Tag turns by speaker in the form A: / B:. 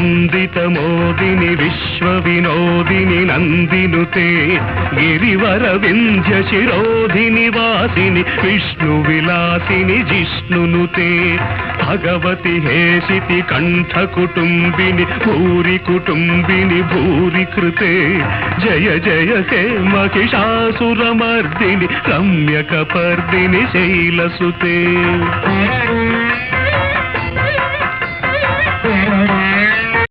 A: వందిత మోదిని విశ్వ వినోదిని నందినుతే గిరివర వింధ్య శిరోధిని వాసిని విష్ణు విలాసిని జిష్ణునుతే భగవతి హేషితి కంఠ కుటుంబిని భూరి కుటుంబిని భూరి కృతే జయ జయ హే మహిషాసురమర్దిని రమ్యకపర్దిని శైలసుతే